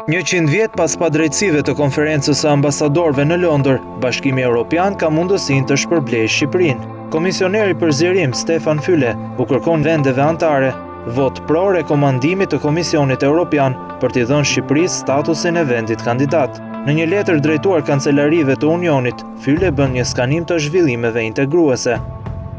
100 vjet pas padrejtësive të konferencës së ambasadorëve në Londër, Bashkimi Evropian ka mundësinë të shpërblejë Shqipërinë. Komisioneri për zgjerim Stefan Füle u kërkon vendeve anëtare vot pro rekomandimit të Komisionit Evropian për t'i dhënë Shqipërisë statusin e vendit kandidat. Në një letër drejtuar kancelarive të Unionit, Füle bën një skanim të zhvillimeve integruese.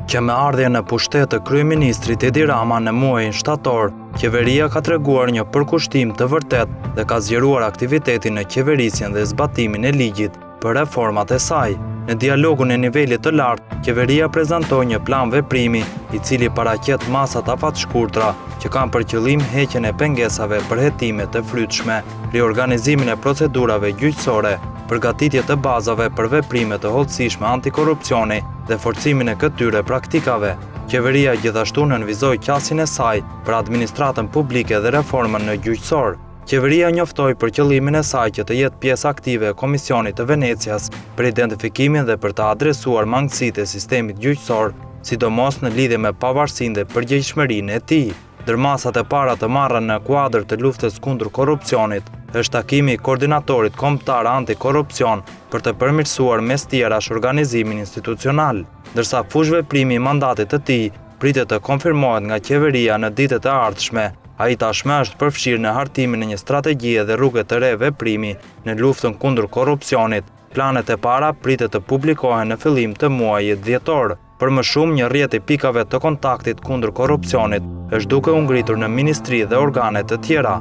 Që me ardhje në pushtet të kryeministrit Edi Rama në muajin shtator, qeveria ka treguar një përkushtim të vërtet dhe ka zgjeruar aktivitetin në qeverisjen dhe zbatimin e ligjit për reformat e saj. Në dialogun e nivelit të lartë, qeveria prezantoi një plan veprimi i cili paraqet masa të afatshkurtra që kanë për qëllim heqjen e pengesave për hetime të flytshme, riorganizimin e procedurave gjyqësore, përgatitje të bazave për veprime të hollësishme antikorrupsioni dhe forcimin e këtyre praktikave. Qeveria gjithashtu nënvizoi qasjen e saj për administratën publike dhe reformën në gjyqësor. Qeveria njoftoi për qëllimin e saj që të jetë pjesë aktive e Komisionit të Venecias për identifikimin dhe për të adresuar mangësitë e sistemit gjyqësor, sidomos në lidhje me pavarësinë dhe përgjegjshmërinë e tij. Ndërmasat e para të marra në kuadër të luftës kundër korrupsionit është takimi i koordinatorit kombëtar antikorrupsion për të përmirësuar mes tjerash organizimin institucional, ndërsa fushveprimi i mandatit të tij pritet të konfirmohet nga qeveria në ditët e ardhshme. Ai tashmë është përfshirë në hartimin e një strategjie dhe rruge të re veprimi në luftën kundër korrupsionit. Planet e para pritet të publikohen në fillim të muajit dhjetor. Për më shumë, një rrjet i pikave të kontaktit kundër korrupsionit është duke u ngritur në ministri dhe organe të tjera.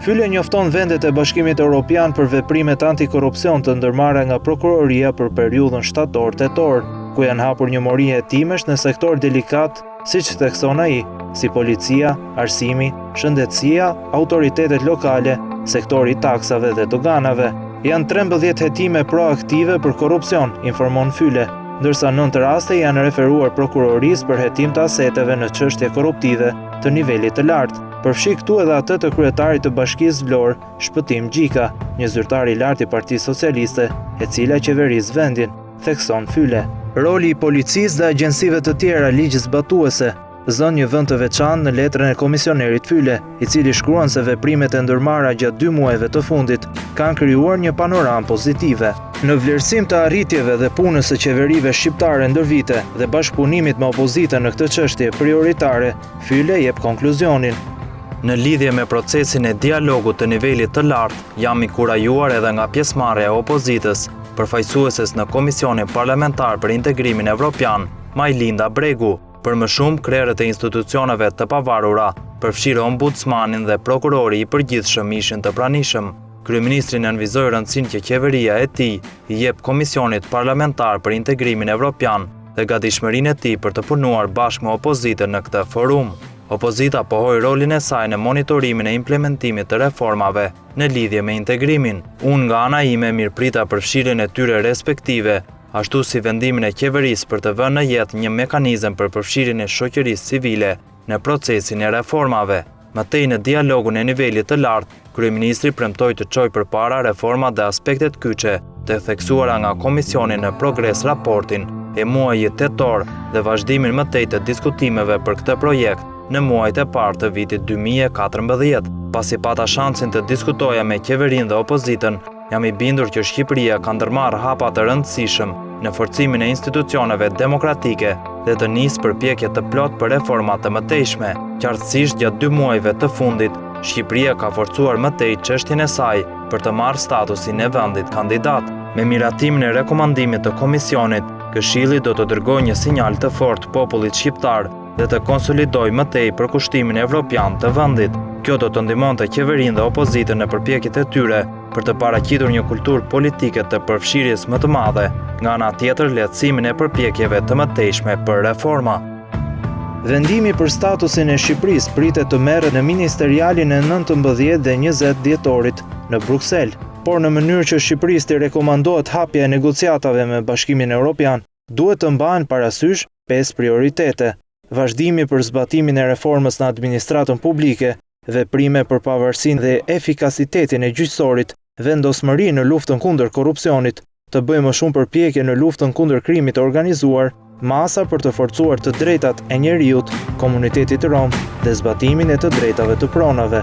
Füle njofton vendet e Bashkimit Evropian për veprimet antikorrupsion të ndërmarra nga prokuroria për periudhën shtator-tetor, ku janë hapur njëmori hetimesh në sektor delikat, siç thekson ai, si policia, arsimi, shëndetësia, autoritetet lokale, sektori i taksave dhe doganave. Janë 13 hetime proaktive për korrupsion, informon Füle, ndërsa 9 raste janë referuar prokurorisë për hetim të aseteve në çështje korruptive të nivelit të lartë. Përfshi këtu edhe atë të kryetarit të Bashkisë Vlorë, Shpëtim Gjika, një zyrtar i lartë i Partisë Socialiste, e cila qeveris vendin, thekson Füle. Roli i policisë dhe agjensive të tjera ligjzbatuese zën një vend të veçantë në letrën e komisionerit Füle, i cili shkruan se veprimet e ndërmarra gjatë 2 muajve të fundit kanë krijuar një panoramë pozitive. Në vlerësim të arritjeve dhe punës së qeverive shqiptare ndër vite dhe bashkëpunimit me opozitën në këtë çështje prioritare, Füle jep konkluzionin. Në lidhje me procesin e dialogut të nivelit të lartë, jam i kurajuar edhe nga pjesëmarrja e opozitës, përfaqësueses në Komisionin Parlamentar për Integrimin Evropian, Majlinda Bregu. Për më shumë, krerët e institucioneve të pavarura, përfshirë ombudsmanin dhe prokurori i përgjithshëm ishin të pranishëm. Kryeministri nënvizoi rëndësinë që qeveria e tij i jep Komisionit Parlamentar për Integrimin Evropian dhe gatishmërinë e tij për të punuar bashkë me opozitën në këtë forum. Opozita pohoi rolin e saj në monitorimin e implementimit të reformave në lidhje me integrimin. Unë nga ana ime mirëprita përfshirjen e tyre respektive, ashtu si vendimin e qeverisë për të vënë në jetë një mekanizëm për përfshirjen e shoqërisë civile në procesin e reformave. Mëtej në dialogun e nivelit të lartë, kryeministri premtoi të çojë përpara reformat dhe aspektet kyçe të theksuara nga Komisioni në Progres raportin e muajit tetor dhe vazhdimin mëtej të diskutimeve për këtë projekt në muajt e parë të vitit 2014. Pasi pata shansin të diskutoja me qeverinë dhe opozitën, jam i bindur që Shqipëria ka ndërmarrë hapa të rëndësishëm në forcimin e institucioneve demokratike dhe të nisë përpjekje të plot për reforma të mëtejshme. Qartësisht gjatë 2 muajve të fundit, Shqipëria ka forcuar mëtej çështjen e saj për të marrë statusin e vendit kandidat. Me miratimin e rekomandimit të Komisionit, Këshilli do të dërgojë një sinjal të fortë popullit shqiptar dhe të konsolidoj mëtej përkushtimin evropian të vendit. Kjo do të ndihmonte qeverinë dhe opozitën në përpjekjet e tyre për të paraqitur një kulturë politike të përfshirjes më të madhe, nga ana tjetër lehtësimin e përpjekjeve të mëtejshme për reforma. Vendimi për statusin e Shqipërisë pritet të merret në ministerialin e 19 dhe 20 dhjetorit në Bruksel, por në mënyrë që Shqipërisë të rekomandohet hapja e negociatave me Bashkimin Evropian, duhet të mbahen parasysh 5 prioritete: vazhdimi për zbatimin e reformës në administratën publike, veprime për pavarësinë dhe efikasitetin e gjyqësorit, vendosmëri në luftën kundër korrupsionit, të bëjmë më shumë përpjekje në luftën kundër krimit të organizuar, masa për të forcuar të drejtat e njerëzit, komunitetit rom dhe zbatimin e të drejtave të pronave.